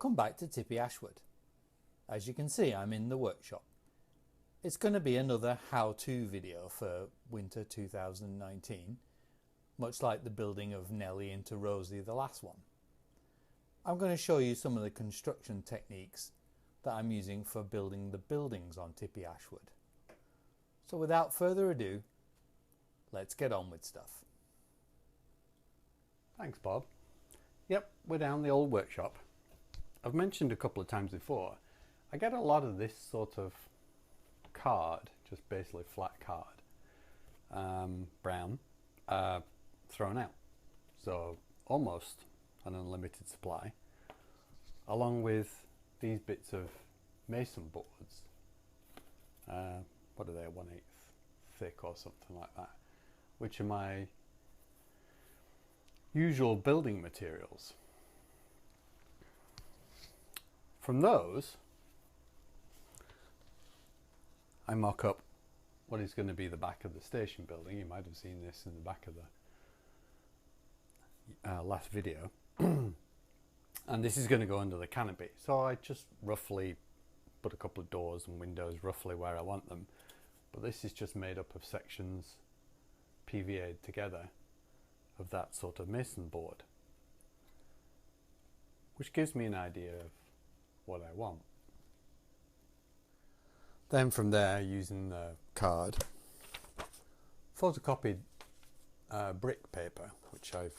Welcome back to TippY AshwooD. As you can see, I'm in the workshop. It's going to be another how-to video for winter 2019, much like the building of Nellie into Rosie, the last one. I'm going to show you some of the construction techniques that I'm using for building the buildings on TippY AshwooD. So without further ado, let's get on with stuff. Thanks, Bob. Yep, we're down the old workshop. I've mentioned a couple of times before, I get a lot of this sort of card, just basically flat card, brown, thrown out. So almost an unlimited supply, along with these bits of mason boards. What are they, 1/8 thick or something like that, which are my usual building materials. From those, I mock up what is going to be the back of the station building. You might have seen this in the back of the last video. And this is going to go under the canopy. So I just roughly put a couple of doors and windows roughly where I want them. But this is just made up of sections PVA'd together of that sort of mason board, which gives me an idea of what I want. Then from there, using the card, photocopied brick paper, which I've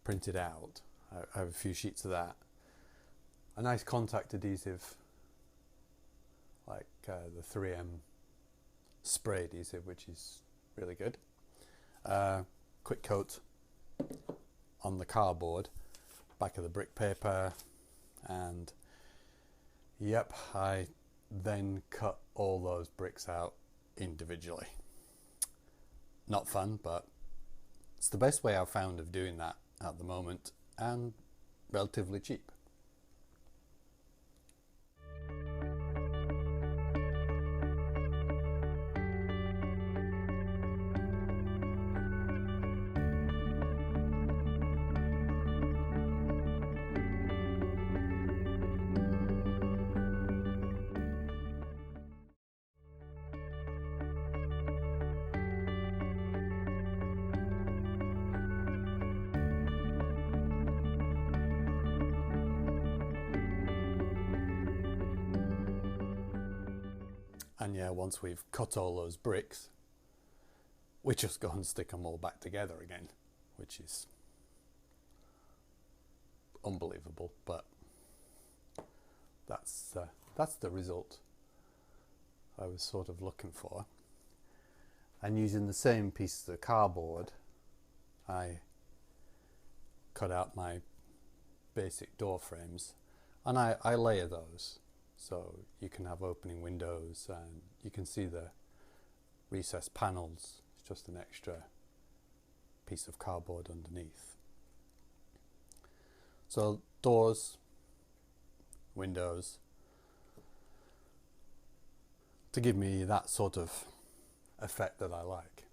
printed out. I have a few sheets of that. A nice contact adhesive, like the 3M spray adhesive, which is really good. Quick coat on the cardboard, back of the brick paper, and yep, I then cut all those bricks out individually. Not fun, but it's the best way I've found of doing that at the moment, and relatively cheap. And yeah, once we've cut all those bricks, we just go and stick them all back together again, which is unbelievable, but that's the result I was sort of looking for. And using the same pieces of cardboard, I cut out my basic door frames, and I layer those. So you can have opening windows, and you can see the recessed panels. It's just an extra piece of cardboard underneath. So doors, windows, to give me that sort of effect that I like.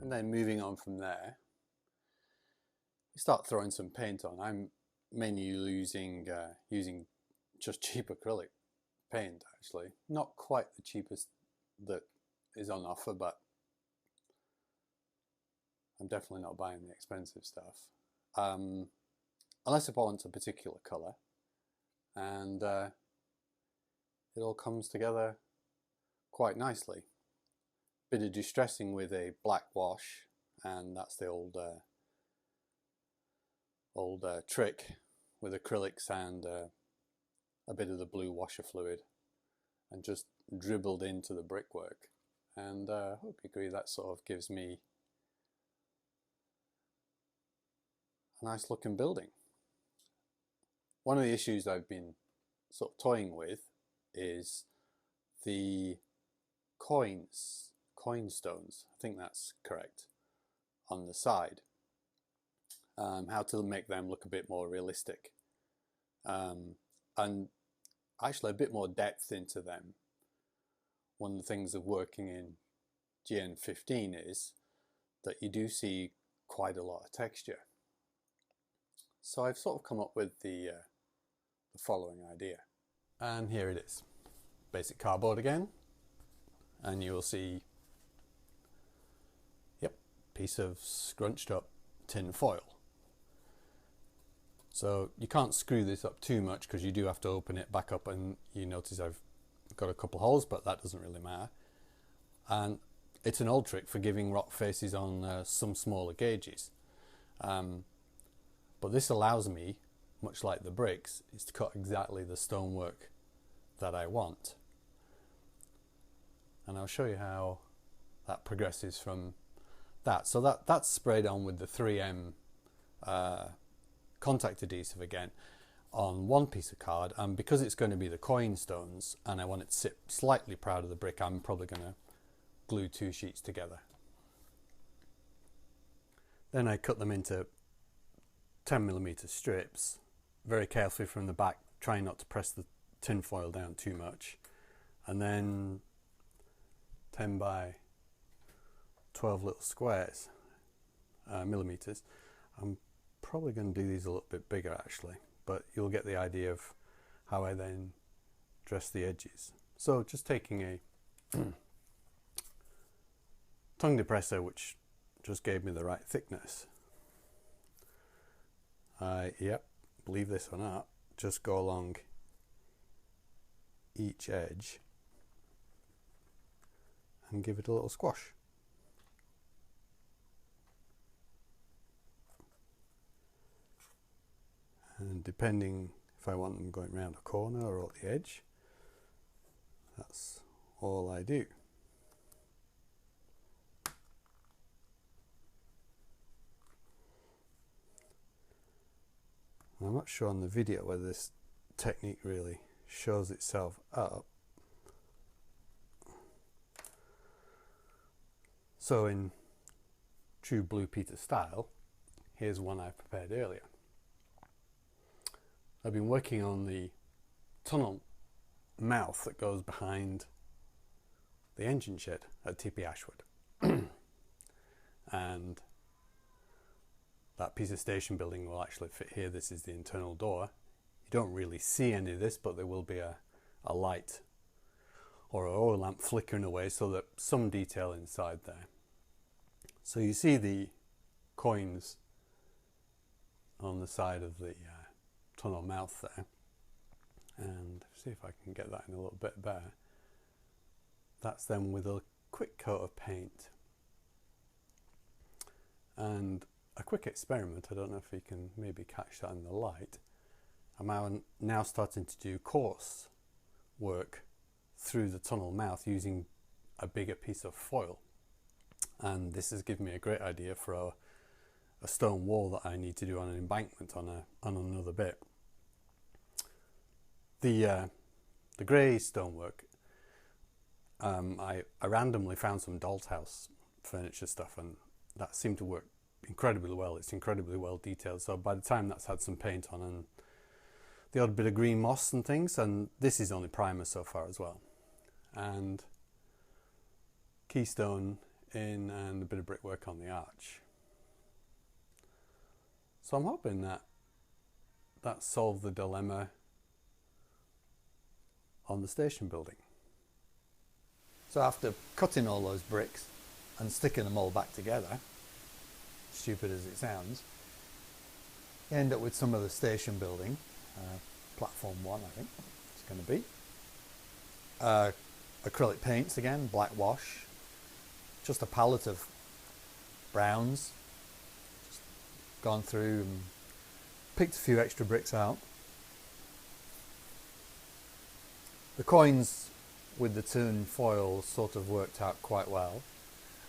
And then moving on from there, you start throwing some paint on. I'm mainly using just cheap acrylic paint, actually. Not quite the cheapest that is on offer, but I'm definitely not buying the expensive stuff. Unless I want a particular colour. And it all comes together quite nicely. Bit of distressing with a black wash, and that's the old trick with acrylics and a bit of the blue washer fluid, and just dribbled into the brickwork. And I hope you agree that sort of gives me a nice looking building. One of the issues I've been sort of toying with is the coin stones, I think that's correct, on the side. How to make them look a bit more realistic. And actually a bit more depth into them. One of the things of working in Gn15 is that you do see quite a lot of texture. So I've sort of come up with the following idea. And here it is. Basic cardboard again. And you will see, yep, piece of scrunched up tin foil. So you can't screw this up too much because you do have to open it back up, and you notice I've got a couple holes, but that doesn't really matter. And it's an old trick for giving rock faces on some smaller gauges. But this allows me, much like the bricks, is to cut exactly the stonework that I want. And I'll show you how that progresses from that. So that's sprayed on with the 3M contact adhesive again on one piece of card, and because it's going to be the coin stones and I want it to sit slightly proud of the brick, I'm probably going to glue 2 sheets together. Then I cut them into 10mm strips, very carefully from the back, trying not to press the tin foil down too much, and then 10 by 12 little squares, millimeters. I'm probably going to do these a little bit bigger actually, but you'll get the idea of how I then dress the edges. So just taking a tongue depressor, which just gave me the right thickness, yep, believe this or not, just go along each edge and give it a little squash. And depending if I want them going around a corner or at the edge, that's all I do. I'm not sure on the video whether this technique really shows itself up. So in true Blue Peter style, here's one I prepared earlier. I've been working on the tunnel mouth that goes behind the engine shed at TippY Ashwoood. And that piece of station building will actually fit here. This is the internal door. You don't really see any of this, but there will be a light or an oil lamp flickering away so that some detail inside there. So you see the coins on the side of the tunnel mouth there, and see if I can get that in a little bit better. That's them with a quick coat of paint. And a quick experiment, I don't know if you can maybe catch that in the light. I'm now starting to do coarse work through the tunnel mouth using a bigger piece of foil, and this has given me a great idea for a stone wall that I need to do on an embankment on another bit. The grey stonework, I randomly found some doll's house furniture stuff, and that seemed to work incredibly well. It's incredibly well detailed, so by the time that's had some paint on and the odd bit of green moss and things, and this is only primer so far as well, and keystone in and a bit of brickwork on the arch. So I'm hoping that solved the dilemma on the station building. So after cutting all those bricks and sticking them all back together, stupid as it sounds, you end up with some of the station building, platform 1 I think it's going to be. Acrylic paints again, black wash, just a palette of browns, just gone through and picked a few extra bricks out. The coins with the tin foil sort of worked out quite well,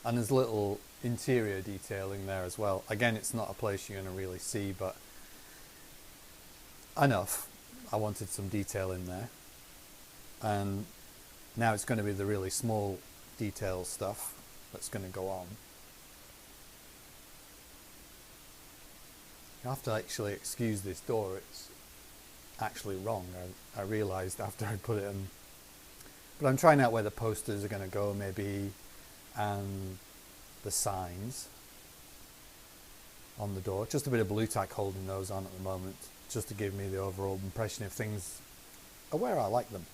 and there's little interior detailing there as well. Again, it's not a place you're going to really see, but enough. I wanted some detail in there, and now it's going to be the really small detail stuff that's going to go on. You have to actually excuse this door, it's actually wrong. I realised after I put it in. But I'm trying out where the posters are going to go maybe, and the signs on the door. Just a bit of blue tack holding those on at the moment, just to give me the overall impression if things are where I like them.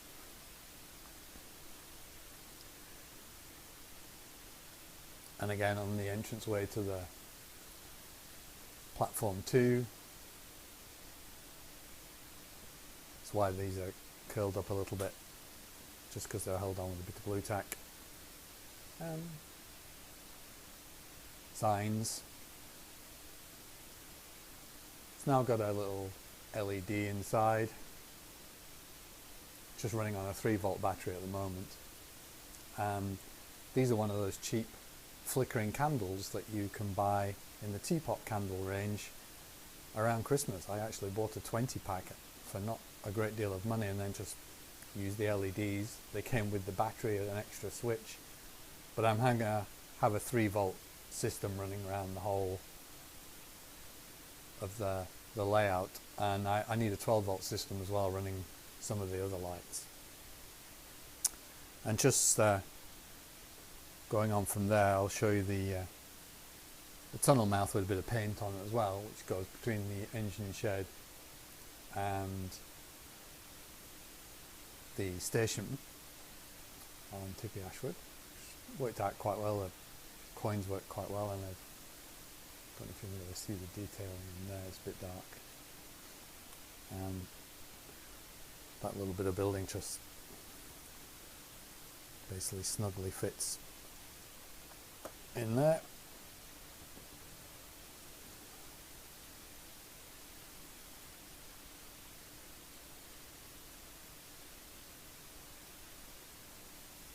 And again, on the entranceway to the platform 2, that's why these are curled up a little bit, just because they're held on with a bit of blue tack. Signs. It's now got a little LED inside, just running on a 3-volt battery at the moment. These are one of those cheap flickering candles that you can buy in the teapot candle range around Christmas. I actually bought a 20 pack for not a great deal of money and then just used the LEDs. They came with the battery and an extra switch, but I'm going to have a 3-volt system running around the whole of the layout, and I need a 12-volt system as well running some of the other lights. And just going on from there, I'll show you the tunnel mouth with a bit of paint on it as well, which goes between the engine shed and the station on TippY Ashwood. Worked out quite well, the coins worked quite well, and I don't know if you can really see the detail in there, it's a bit dark. That little bit of building just basically snugly fits in there.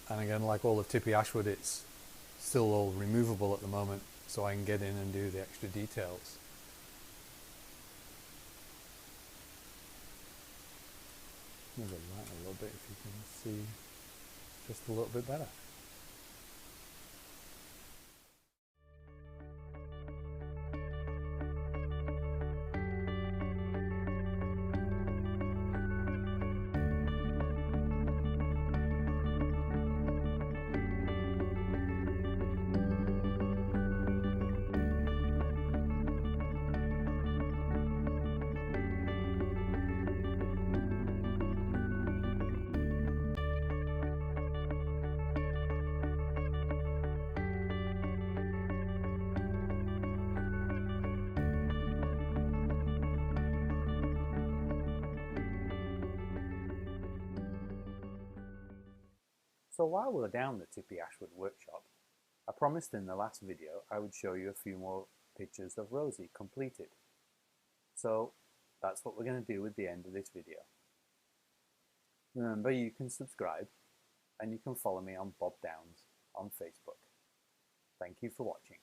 And again, like all of TippY Ashwood, it's still all removable at the moment, so I can get in and do the extra details. Move the light a little bit if you can see just a little bit better. So while we're down the TippY Ashwood workshop, I promised in the last video I would show you a few more pictures of Rosie completed. So that's what we're going to do at the end of this video. Remember, you can subscribe and you can follow me on Bob Downs on Facebook. Thank you for watching.